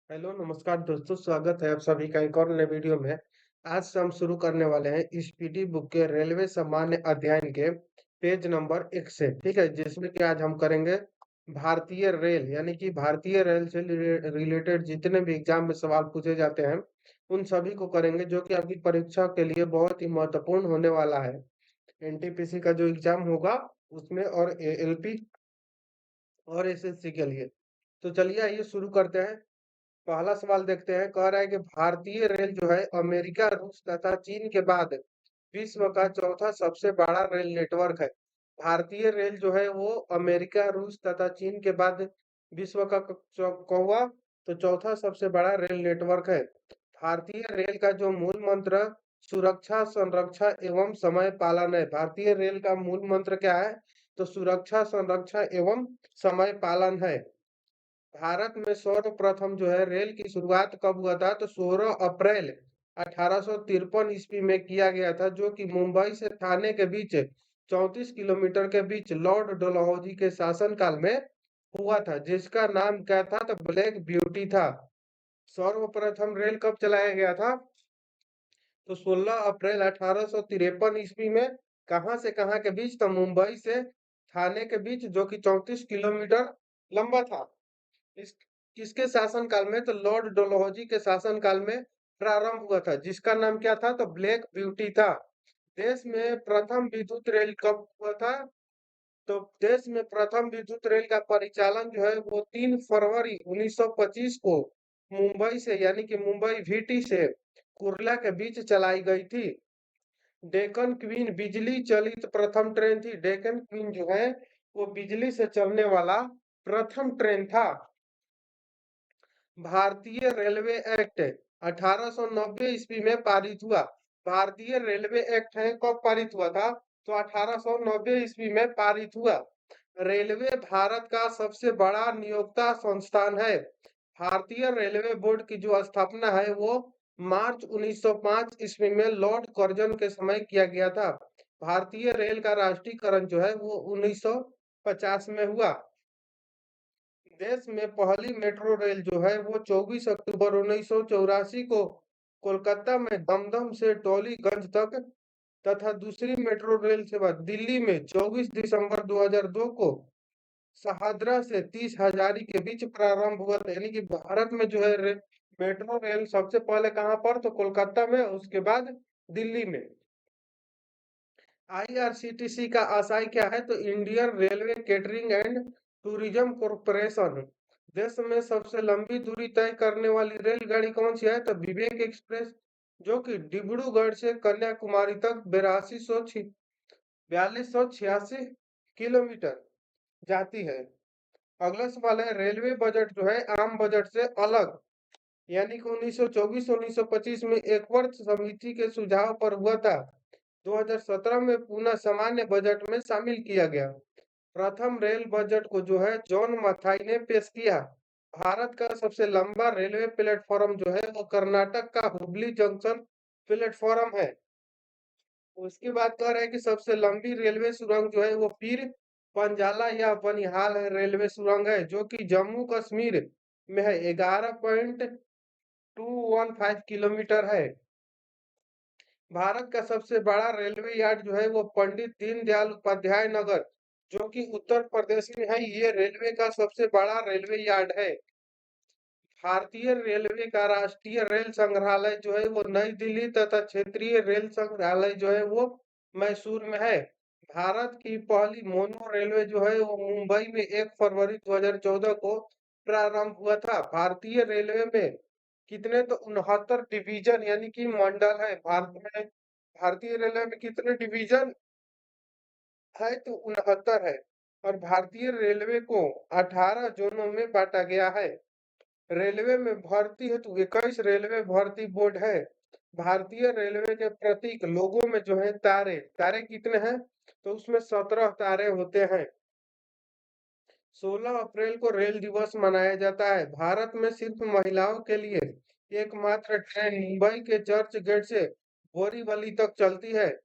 Hello नमस्कार दोस्तों, स्वागत है आप सभी का एक और नए वीडियो में। आज से हम शुरू करने वाले हैं स्पीडी बुक के रेलवे सामान्य अध्ययन के पेज नंबर 1 से। ठीक है, जिसमें कि आज हम करेंगे भारतीय रेल, यानी कि भारतीय रेल से रिलेटेड जितने भी एग्जाम में सवाल पूछे जाते हैं उन सभी को करेंगे, जो कि आपकी परीक्षा के लिए बहुत ही महत्वपूर्ण होने वाला है। एनटीपीसी का जो एग्जाम होगा उसमें, और एएलपी और एसएससी के लिए। तो चलिए आइए शुरू करते हैं। पहला सवाल देखते हैं। कह रहा है कि भारतीय रेल जो है अमेरिका, रूस तथा चीन के बाद विश्व का चौथा सबसे बड़ा रेल नेटवर्क है। भारतीय रेल जो है वो अमेरिका, रूस तथा चीन के बाद विश्व का कौवा तो चौथा सबसे बड़ा रेल नेटवर्क है। भारतीय रेल का जो मूल मंत्र सुरक्षा, संरक्षा एवं समय पालन है। भारतीय रेल का मूल मंत्र क्या है? तो सुरक्षा, संरक्षा एवं समय पालन है। भारत में सर्वप्रथम जो है रेल की शुरुआत कब हुआ था? तो 16 अप्रैल 1853 ईस्वी में किया गया था, जो कि मुंबई से ठाणे के बीच 34 किलोमीटर के बीच लॉर्ड डलहौजी के शासनकाल में हुआ था, जिसका नाम क्या था? तो ब्लैक ब्यूटी था। सर्वप्रथम रेल कब चलाया गया था? तो 16 अप्रैल 1853 ईस्वी में। कहां से कहां के बीच? तो मुंबई से ठाणे के बीच, जो कि 34 किलोमीटर लंबा था। इस किसके शासनकाल में? तो लॉर्ड डलहौजी के शासनकाल में प्रारंभ हुआ था, जिसका नाम क्या था? तो ब्लैक ब्यूटी था। देश में प्रथम विद्युत रेल कब हुआ था? तो देश में प्रथम विद्युत रेल का परिचालन जो है वो 3 फरवरी 1925 को मुंबई से, यानी कि मुंबई वीटी से कुर्ला के बीच चलाई गई थी। डेक्कन क्वीन बिजली चलित प्रथम ट्रेन थी। डेक्कन क्वीन जो है वो बिजली से चलने वाला प्रथम ट्रेन था। भारतीय रेलवे एक्ट 1890 ईस्वी में पारित हुआ। भारतीय रेलवे एक्ट है कब पारित हुआ था? तो 1890 ईस्वी में पारित हुआ। रेलवे भारत का सबसे बड़ा नियोक्ता संस्थान है। भारतीय रेलवे बोर्ड की जो स्थापना है वो मार्च 1905 ईस्वी में लॉर्ड कर्जन के समय किया गया था। भारतीय रेल का राष्ट्रीयकरण जो है वो 1950 में हुआ। देश में पहली मेट्रो रेल जो है वो 24 अक्टूबर 1984 को कोलकाता में दमदम से टोलीगंज तक तथा दूसरी मेट्रो रेल सेवा दिल्ली में 24 दिसंबर 2002 को शहादरा से 30 हजारी के बीच प्रारंभ हुआ था। यानी कि भारत में जो है मेट्रो रेल सबसे पहले कहाँ पर? तो कोलकाता में, उसके बाद दिल्ली में। आईआरसीटीसी का आशय क्या है? तो Indian railway catering and tourism corporation. देश में सबसे लंबी दूरी तय करने वाली रेलगाड़ी कौन सी है? तो विवेक एक्सप्रेस, जो कि डिब्रूगढ़ से कन्याकुमारी तक 4286 किलोमीटर जाती है। अगला सवाल है, रेलवे बजट जो है आम बजट से अलग, यानी कि 1924-1925 में एक वर्ष समिति के सुझाव पर हुआ था। 2017 में पुनः सामान्य बजट में शामिल किया गया। प्रथम रेल बजट को जो है जॉन मथाई ने पेश किया। भारत का सबसे लंबा रेलवे प्लेटफॉर्म जो है वो कर्नाटक का हुबली जंक्शन प्लेटफॉर्म है। उसके बाद कह रहे हैं कि सबसे लंबी रेलवे सुरंग जो है वो पीर पंजाला या बनिहाल रेलवे सुरंग है, जो कि जम्मू कश्मीर में है। 11.215 किलोमीटर है। भारत का सबसे बड़ा रेलवे यार्ड जो है वो पंडित दीनदयाल उपाध्याय नगर, जो कि उत्तर प्रदेश में है, ये रेलवे का सबसे बड़ा रेलवे यार्ड है। भारतीय रेलवे का राष्ट्रीय रेल संग्रहालय जो है वो नई दिल्ली तथा क्षेत्रीय रेल संग्रहालय जो है वो मैसूर में है। भारत की पहली मोनो रेलवे जो है वो मुंबई में 1 फरवरी 2014 को प्रारंभ हुआ था। भारतीय रेलवे में कितने? तो 69 डिवीजन, यानी कि मंडल है। भारत में भारतीय रेलवे में कितने डिवीजन है? तो 69 है। और भारतीय रेलवे को 18 जोनों में बांटा गया है। रेलवे में भर्ती हेतु 21 रेलवे भर्ती बोर्ड है। भारतीय रेलवे के प्रतीक लोगों में जो है तारे, तारे कितने हैं? तो उसमें 17 तारे होते हैं। 16 अप्रैल को रेल दिवस मनाया जाता है। भारत में सिर्फ महिलाओं के लिए एकमात्र ट्रेन मुंबई के चर्च गेट से बोरीवली तक चलती है।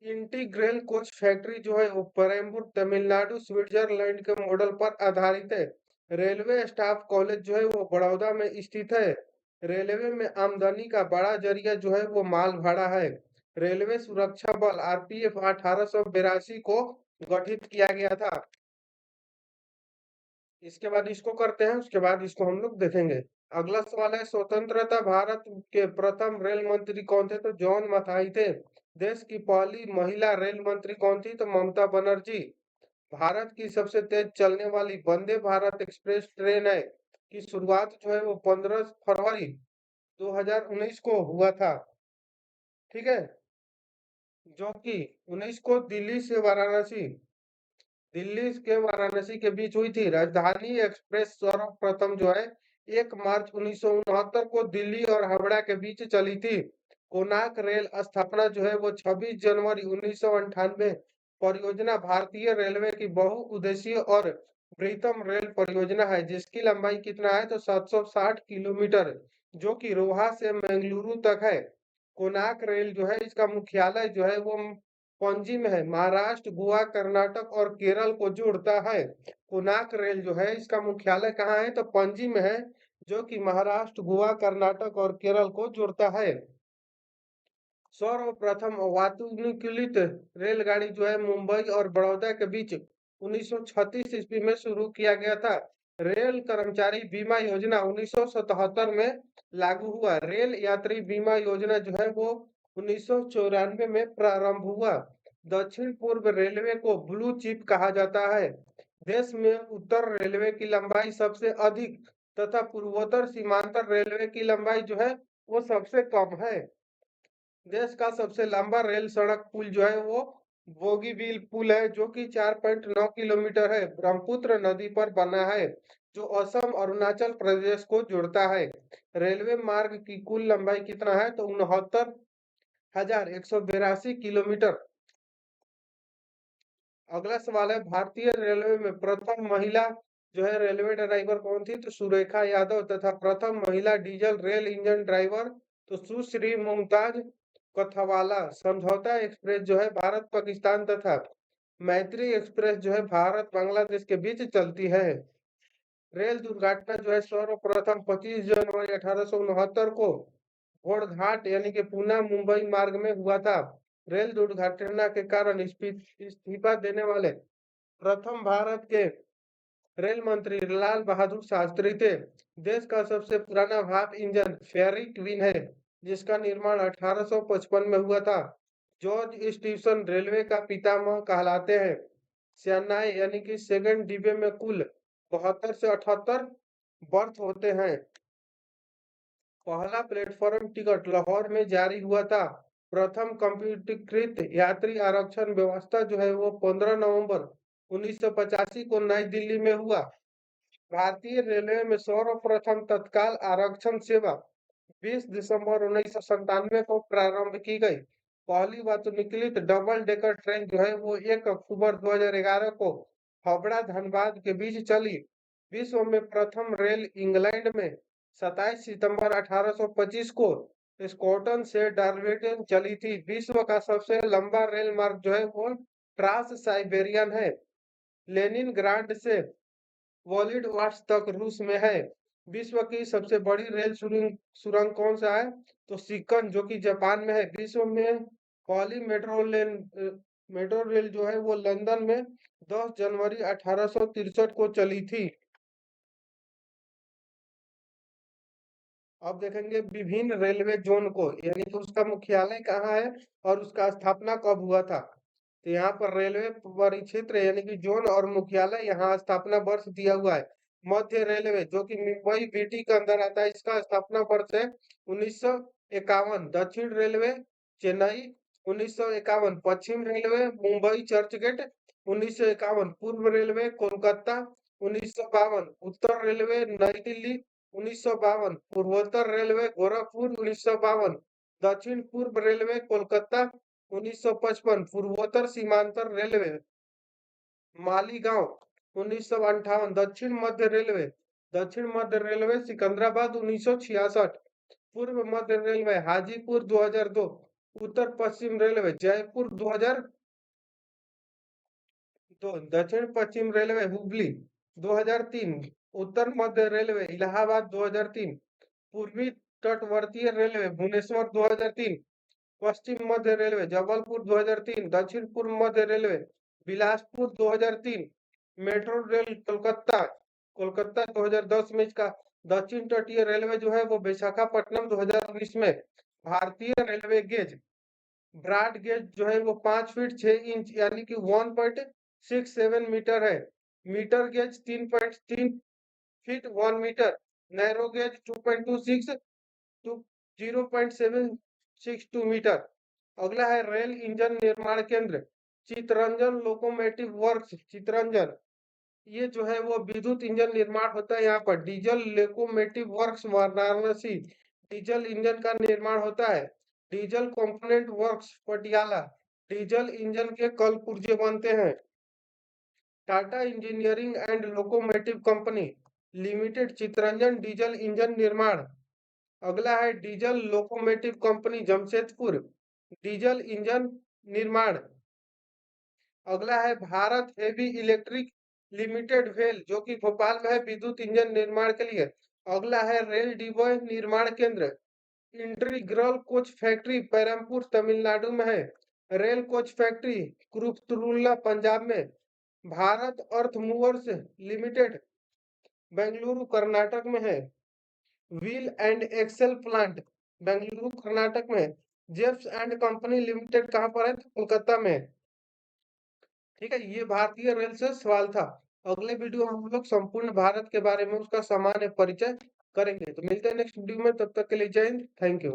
इंटीग्रेल कोच फैक्ट्री जो है वो पेरम्बूर तमिलनाडु स्विट्जरलैंड के मॉडल पर आधारित है। रेलवे स्टाफ कॉलेज जो है वो बड़ौदा में स्थित है। रेलवे में आमदनी का बड़ा जरिया जो है वो माल भाड़ा है। रेलवे सुरक्षा बल आरपीएफ 1882 को गठित किया गया था। इसके बाद इसको करते हैं, उसके बाद इसको हम लोग देखेंगे। अगला सवाल है, स्वतंत्रता भारत के प्रथम रेल मंत्री कौन थे? तो जॉन मथाई थे। देश की पहली महिला रेल मंत्री कौन थी? तो ममता बनर्जी। भारत की सबसे तेज चलने वाली वंदे भारत एक्सप्रेस ट्रेन है की शुरुआत जो है वो 15 फरवरी 2019 को हुआ था। ठीक है, जो कि 19 को दिल्ली के वाराणसी के बीच हुई थी। राजधानी एक्सप्रेस सर्वप्रथम जो है 1 मार्च 1969 को दिल्ली और हावड़ा के बीच चली थी। कोणार्क रेल स्थापना जो है वो 26 जनवरी 1998। परियोजना भारतीय रेलवे की बहुउद्देशीय और बृहत्तम रेल परियोजना है, जिसकी लंबाई कितना है? तो 760 किलोमीटर, जो कि रोहा से मंगलुरु तक है। कोणार्क रेल जो है इसका मुख्यालय जो है वो पणजी में है। महाराष्ट्र, गोवा, कर्नाटक और केरल को जोड़ता है। कोणार्क रेल जो है इसका मुख्यालय कहाँ है? तो पणजी में है, जो कि महाराष्ट्र, गोवा, कर्नाटक और केरल को जोड़ता है। सर्वप्रथम वातानुकूलित रेलगाड़ी जो है मुंबई और बड़ौदा के बीच 1936 ईस्वी में शुरू किया गया था। रेल कर्मचारी बीमा योजना 1977 में लागू हुआ। रेल यात्री बीमा योजना जो है वो 1994 में प्रारंभ हुआ। दक्षिण पूर्व रेलवे को ब्लू चिप कहा जाता है। देश में उत्तर रेलवे की लंबाई सबसे अधिक तथा पूर्वोत्तर सीमांतर रेलवे की लंबाई जो है वो सबसे कम है। देश का सबसे लंबा रेल सड़क पुल जो है वो बोगीबील पुल है, जो कि 4.9 किलोमीटर है। ब्रह्मपुत्र नदी पर बना है, जो असम अरुणाचल प्रदेश को जोड़ता है। रेलवे मार्ग की कुल लंबाई कितना है? तो 69,182 किलोमीटर। अगला सवाल है, भारतीय रेलवे में प्रथम महिला जो है रेलवे ड्राइवर कौन थी? तो सुरेखा यादव। तथा प्रथम महिला डीजल रेल इंजन ड्राइवर तो सुश्री मुमताज कथवाला। समझौता एक्सप्रेस जो है भारत पाकिस्तान तथा मैत्री एक्सप्रेस जो है भारत बांग्लादेश के बीच चलती है। रेल दुर्घटना जो है सर्वप्रथम 25 जनवरी 1869 को घोड़घाट यानी कि पूना मुंबई मार्ग में हुआ था। रेल दुर्घटना के कारण इस्तीफा देने वाले प्रथम भारत के रेल मंत्री लाल बहादुर शास्त्री थे। देश का सबसे पुराना भाप इंजन फेयरी क्वीन है, जिसका निर्माण 1855 में हुआ था। जॉर्ज स्टीफसन रेलवे का पितामह कहलाते हैं। सेनाएं यानी कि सेकंड डिब्बे में कुल 72 से 78 बर्थ होते हैं। पहला प्लेटफॉर्म टिकट लाहौर में जारी हुआ था। प्रथम कंप्यूटरीकृत यात्री आरक्षण व्यवस्था जो है वो 15 नवंबर 1985 को नई दिल्ली में हुआ। भारतीय रेलवे में सर्वप्रथम तत्काल आरक्षण सेवा 20 दिसंबर 1997 को प्रारंभ की गई। पहली वातानुकूलित डबल डेकर ट्रेन जो है वो 1 अक्टूबर 2011 को हावड़ा धनबाद के बीच चली। विश्व में प्रथम रेल इंग्लैंड में 27 सितंबर 1825 को स्कॉटन से डार्वेटन चली थी। विश्व का सबसे लंबा रेल मार्ग जो है वो ट्रांस साइबेरियन है। लेनिनग्राड से वोलिडवार्स तक रूस में है। विश्व की सबसे बड़ी रेल सुरंग सुरंग कौन सा है? तो सिकन, जो कि जापान में है। विश्व में पहली मेट्रो रेल जो है वो लंदन में 10 जनवरी 1863 को चली थी। अब देखेंगे विभिन्न रेलवे जोन को, यानी कि उसका मुख्यालय कहाँ है और उसका स्थापना कब हुआ था। तो यहाँ पर रेलवे परिक्षेत्र यानी कि जोन और मुख्यालय यहाँ स्थापना वर्ष दिया हुआ है। मध्य रेलवे जो कि मुंबई बीटी के अंदर आता है, इसका स्थापना वर्ष है 1951। दक्षिण रेलवे चेन्नई 1951। पश्चिम रेलवे मुंबई चर्चगेट 1951। पूर्व रेलवे कोलकाता 1952। उत्तर रेलवे नई दिल्ली 1952। पूर्वोत्तर रेलवे गोरखपुर 1952। दक्षिण पूर्व रेलवे कोलकाता 1955। पूर्वोत्तर सीमांतर रेलवे मालीगांव 1958। दक्षिण मध्य रेलवे सिकंदराबाद 1966। पूर्व मध्य रेलवे हाजीपुर 2002। उत्तर पश्चिम रेलवे जयपुर 2002। दक्षिण पश्चिम रेलवे हुबली 2003। उत्तर मध्य रेलवे इलाहाबाद 2003, पूर्वी तटवर्तीय रेलवे भुवनेश्वर 2003, पश्चिम मध्य रेलवे जबलपुर 2003, दक्षिण पूर्व मध्य railway Bilaspur 2003, metro rail Kolkata Kolkata 2010 में इसका दक्षिण तटीय रेलवे जो है वो विशाखापट्टनम 2019 में। भारतीय रेलवे गेज ब्रॉड गेज जो है वो 5 फीट 6 इंच यानी कि 1.67 मीटर है। Metre gauge 3.3 feet 1 metre. Narrow gauge 2.26 to 0.762 metre. अगला है रेल इंजन निर्माण केंद्र चितरंजन लोकोमोटिव वर्क्स चितरंजन। ये जो है वो विद्युत इंजन निर्माण होता है यहाँ पर। Diesel locomotive works Varanasi diesel engine का निर्माण होता है। Diesel component works Patiala diesel engine के कल पुर्जे बनते हैं। Tata engineering and locomotive company limited Chittaranjan diesel engine निर्माण। अगला है diesel locomotive company Jamshedpur diesel engine निर्माण। अगला है भारत हेवी इलेक्ट्रिक लिमिटेड वेल जो कि भोपाल में है विद्युत इंजन निर्माण के लिए। अगला है रेल डिपो निर्माण केंद्र integral coach factory Perambur Tamil Nadu में है। Rail coach factory Kurukshetra Punjab में। Bharat earth movers limited Bengaluru Karnataka में है। Wheel and axle plant Bengaluru Karnataka में। जेप्स एंड कंपनी लिमिटेड कहाँ पर है? कोलकाता में। ठीक है, ये भारतीय रेल से सवाल था। अगले वीडियो में हम लोग संपूर्ण भारत के बारे में उसका सामान्य परिचय करेंगे। तो मिलते हैं नेक्स्ट वीडियो में, तब तक के लिए जय हिंद, थैंक यू।